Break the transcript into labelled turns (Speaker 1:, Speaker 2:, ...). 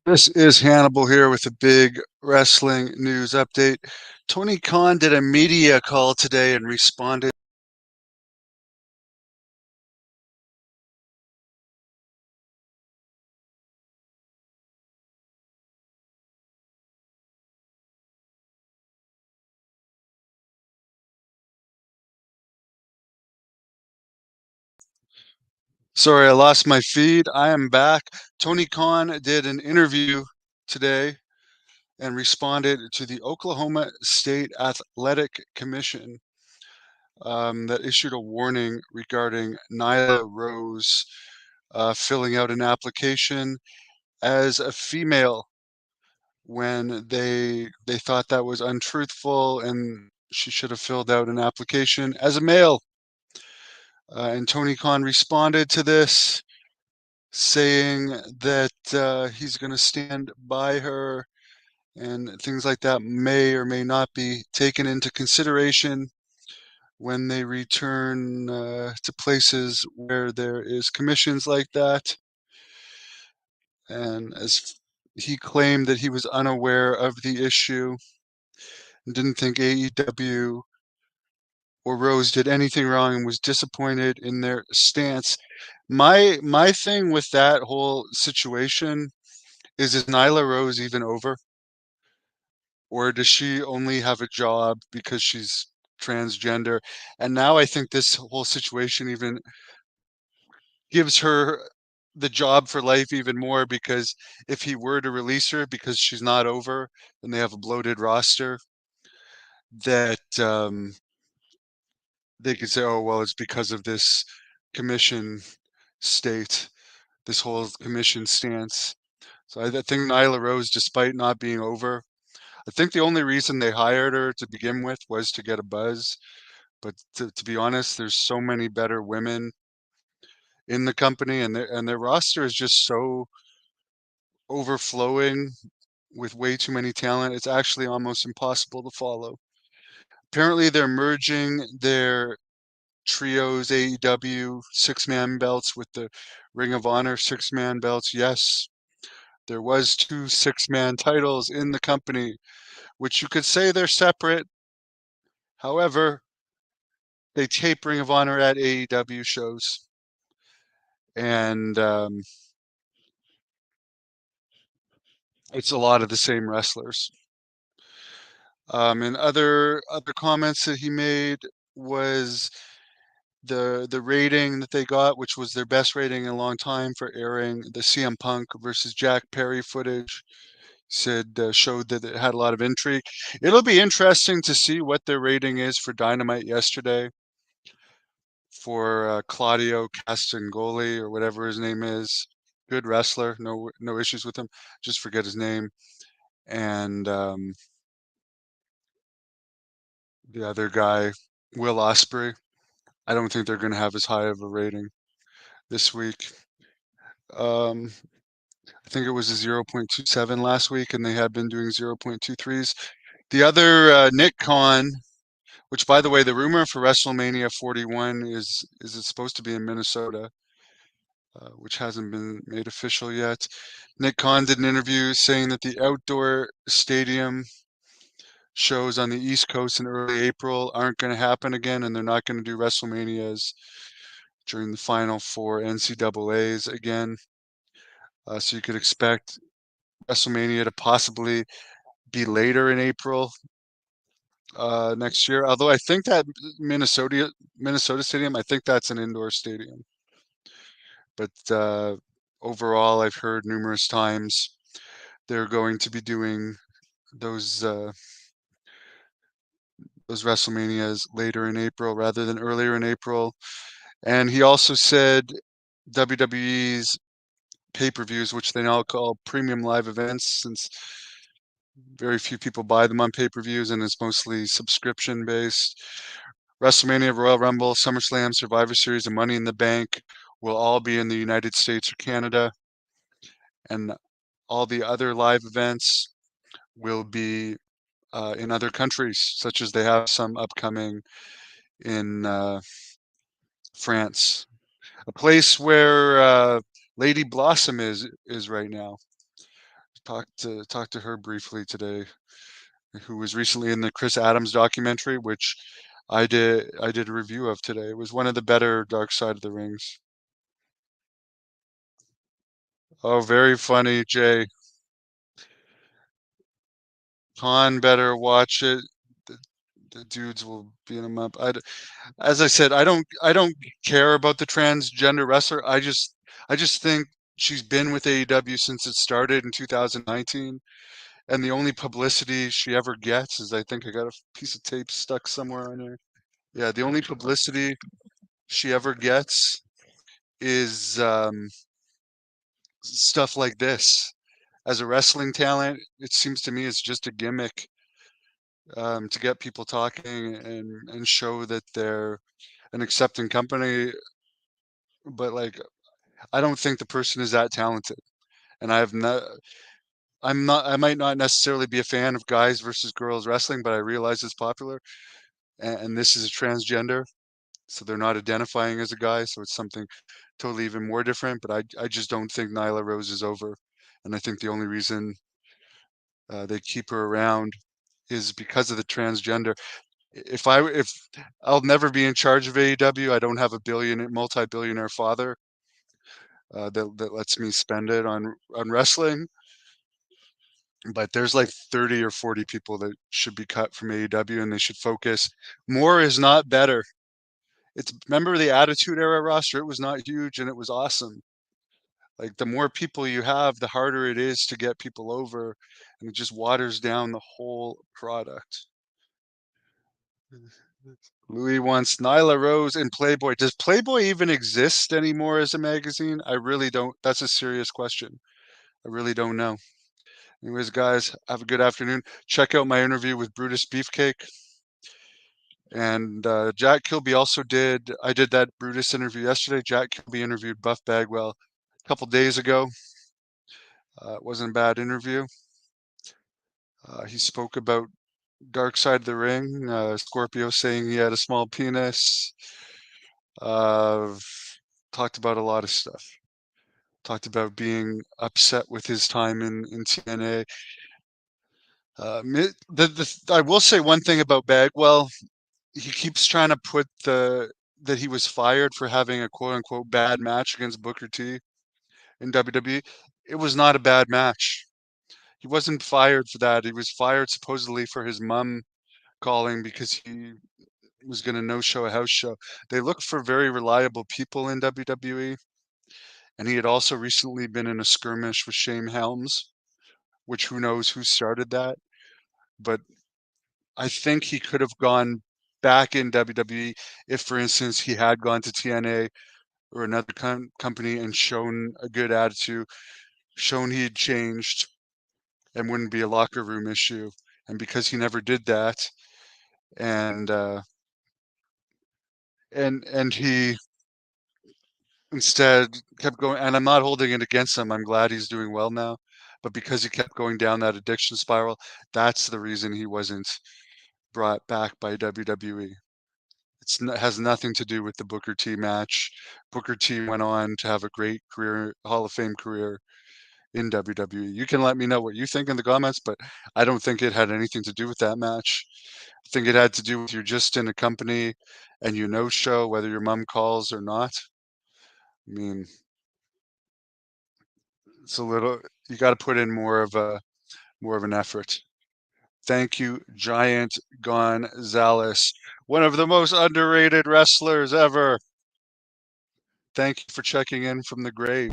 Speaker 1: This is Hannibal here with a big wrestling news update. Tony Khan did a media call today and responded. Sorry, I lost my feed. I am back. Tony Khan did an interview today and responded to the Oklahoma State Athletic Commission that issued a warning regarding Nyla Rose filling out an application as a female when they thought that was untruthful and she should have filled out an application as a male. And Tony Khan responded to this, saying that he's going to stand by her and things like that may or may not be taken into consideration when they return to places where there is commissions like that. And as he claimed that he was unaware of the issue and didn't think AEW or Rose did anything wrong and was disappointed in their stance. My thing with that whole situation is Nyla Rose even over? Or does she only have a job because she's transgender? And now I think this whole situation even gives her the job for life even more, because if he were to release her because she's not over and they have a bloated roster, that they could say, oh, well, it's because of this commission state, this whole commission stance. So I think Nyla Rose, despite not being over, I think the only reason they hired her to begin with was to get a buzz. But to be honest, there's so many better women in the company, and their roster is just so overflowing with way too many talent. It's actually almost impossible to follow. Apparently, they're merging their trios AEW six-man belts with the Ring of Honor six-man belts. Yes, there was two six-man titles in the company, which you could say they're separate. However, they tape Ring of Honor at AEW shows, and it's a lot of the same wrestlers. And other comments that he made was the rating that they got, which was their best rating in a long time for airing the CM Punk versus Jack Perry footage. Said showed that it had a lot of intrigue. It'll be interesting to see what their rating is for Dynamite yesterday for Claudio Castagnoli or whatever his name is. Good wrestler, no issues with him. Just forget his name. And the other guy, Will Ospreay. I don't think they're going to have as high of a rating this week. Um, I think it was a 0.27 last week, and they had been doing 0.23s. The other Nick Khan, which by the way, the rumor for WrestleMania 41 is it's supposed to be in Minnesota, which hasn't been made official yet. Nick Khan did an interview saying that the outdoor stadium shows on the East Coast in early April aren't going to happen again, and they're not going to do WrestleManias during the final four NCAAs again. So you could expect WrestleMania to possibly be later in April next year. Although I think that Minnesota Stadium, I think that's an indoor stadium. But overall, I've heard numerous times they're going to be doing those uh, those WrestleManias later in April rather than earlier in April. And he also said WWE's pay-per-views, which they now call premium live events, since very few people buy them on pay-per-views and it's mostly subscription based. WrestleMania, Royal Rumble, SummerSlam, Survivor Series, and Money in the Bank will all be in the United States or Canada, and all the other live events will be in other countries, such as they have some upcoming in France, a place where Lady Blossom is right now. talked to her briefly today, who was recently in the Chris Adams documentary, which I did a review of today. It was one of the better Dark Side of the Rings. Oh, very funny, Jay. Khan better watch it. The, the dudes will beat him up. As I said, I don't care about the transgender wrestler. I just think she's been with AEW since it started in 2019, and the only publicity she ever gets is, I think I got a piece of tape stuck somewhere on here. Yeah, the only publicity she ever gets is stuff like this. As a wrestling talent, it seems to me it's just a gimmick, to get people talking and show that they're an accepting company. But like, I don't think the person is that talented, and I might not necessarily be a fan of guys versus girls wrestling, but I realize it's popular, and this is a transgender, so they're not identifying as a guy, so it's something totally even more different. But I just don't think Nyla Rose is over, and I think the only reason they keep her around is because of the transgender. If I'll never be in charge of AEW, I don't have a multi-billionaire father that lets me spend it on wrestling. But there's like 30 or 40 people that should be cut from AEW, and they should focus. More is not better. Remember the Attitude Era roster? It was not huge and it was awesome. Like, the more people you have, the harder it is to get people over, and it just waters down the whole product. Louis wants Nyla Rose in Playboy. Does Playboy even exist anymore as a magazine? I really don't. That's a serious question. I really don't know. Anyways, guys, have a good afternoon. Check out my interview with Brutus Beefcake. And Jack Kilby also I did that Brutus interview yesterday. Jack Kilby interviewed Buff Bagwell a couple days ago. It wasn't a bad interview. He spoke about Dark Side of the Ring, Scorpio saying he had a small penis. Uh, Talked about a lot of stuff. Talked about being upset with his time in TNA. I will say one thing about Bagwell. He keeps trying to put that he was fired for having a quote unquote bad match against Booker T in WWE. It was not a bad match. He wasn't fired for that. He was fired supposedly for his mom calling because he was going to no-show a house show. They look for very reliable people in WWE, and he had also recently been in a skirmish with Shane Helms, which who knows who started that. But I think he could have gone back in WWE if, for instance, he had gone to TNA or another company and shown a good attitude, shown he had changed, and wouldn't be a locker room issue. And because he never did that, and he instead kept going, and I'm not holding it against him. I'm glad he's doing well now, but because he kept going down that addiction spiral, that's the reason he wasn't brought back by WWE. It has nothing to do with the Booker T match. Booker T went on to have a great career, Hall of Fame career in WWE. You can let me know what you think in the comments, but I don't think it had anything to do with that match. I think it had to do with you're just in a company and you no show whether your mom calls or not. I mean, it's a little, you got to put in more of an effort. Thank you, Giant Gonzalez, one of the most underrated wrestlers ever. Thank you for checking in from the grave.